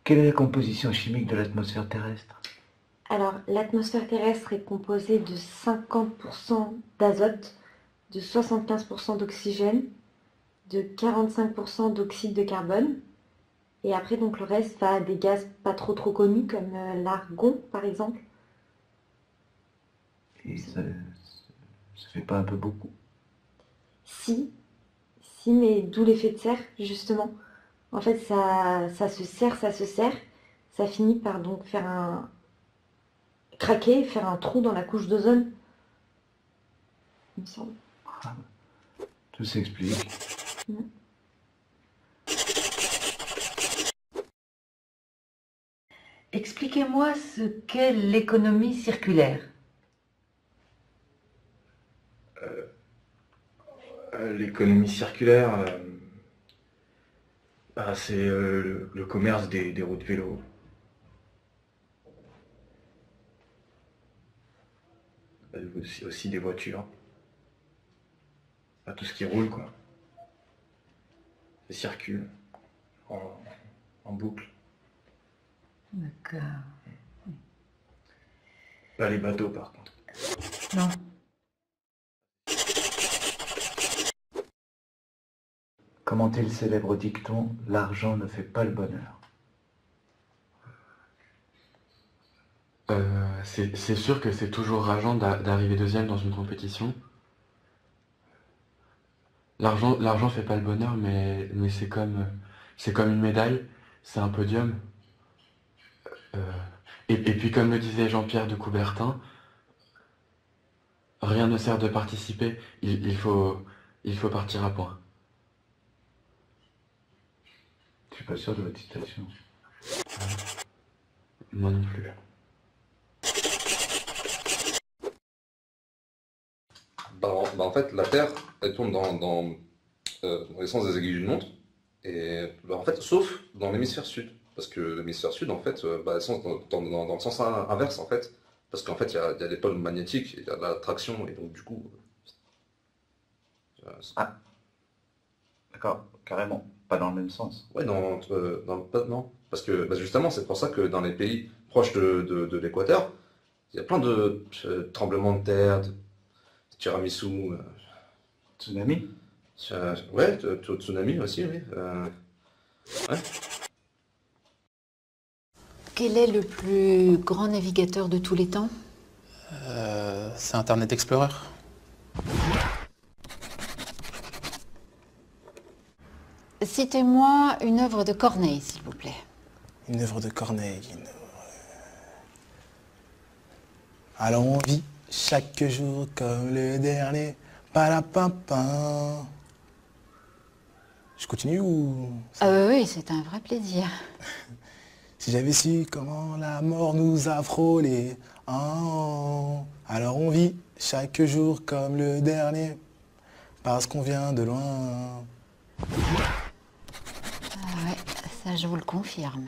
Quelle est la composition chimique de l'atmosphère terrestre? Alors, l'atmosphère terrestre est composée de 50% d'azote, de 75% d'oxygène, de 45% d'oxyde de carbone. Et après, donc, le reste va à des gaz pas trop connus, comme l'argon, par exemple. Et ça fait pas un peu beaucoup? Si, si, mais d'où l'effet de serre, justement. En fait, ça se serre, ça finit par donc craquer, faire un trou dans la couche d'ozone, il me semble. Ah, tout s'explique. Mm. Expliquez-moi ce qu'est l'économie circulaire. L'économie circulaire, c'est le commerce des roues de vélo. Aussi des voitures. Tout ce qui roule, quoi. Ça circule en boucle. D'accord. Pas les bateaux, par contre. Non. Comment est le célèbre dicton « L'argent ne fait pas le bonheur ». C'est sûr que c'est toujours rageant d'arriver deuxième dans une compétition. L'argent fait pas le bonheur, mais c'est comme une médaille, c'est un podium. Et puis comme le disait Jean-Pierre de Coubertin, rien ne sert de participer, il faut partir à point. Je suis pas sûr de votre citation. Moi non plus. En fait, la Terre, elle tourne dans les sens des aiguilles d'une montre, et en fait, sauf dans l'hémisphère sud. Parce que l'hémisphère sud, en fait, elles sont dans le sens inverse, en fait. Parce qu'en fait, il y a des pôles magnétiques, il y a de l'attraction, et donc du coup... Ah, d'accord, carrément, pas dans le même sens. Ouais, non. Parce que justement, c'est pour ça que dans les pays proches de l'équateur, il y a plein de tremblements de terre, de tiramisu... Tsunami? Ouais, tsunami aussi, oui. Ouais. Quel est le plus grand navigateur de tous les temps? C'est Internet Explorer. Citez-moi une œuvre de Corneille, s'il vous plaît. Une œuvre de Corneille. Alors on vit chaque jour comme le dernier. Palapapin. Je continue ou... Oui, c'est un vrai plaisir. Si j'avais su comment la mort nous a frôlés, oh, alors on vit chaque jour comme le dernier, parce qu'on vient de loin. Ah ouais, ça je vous le confirme.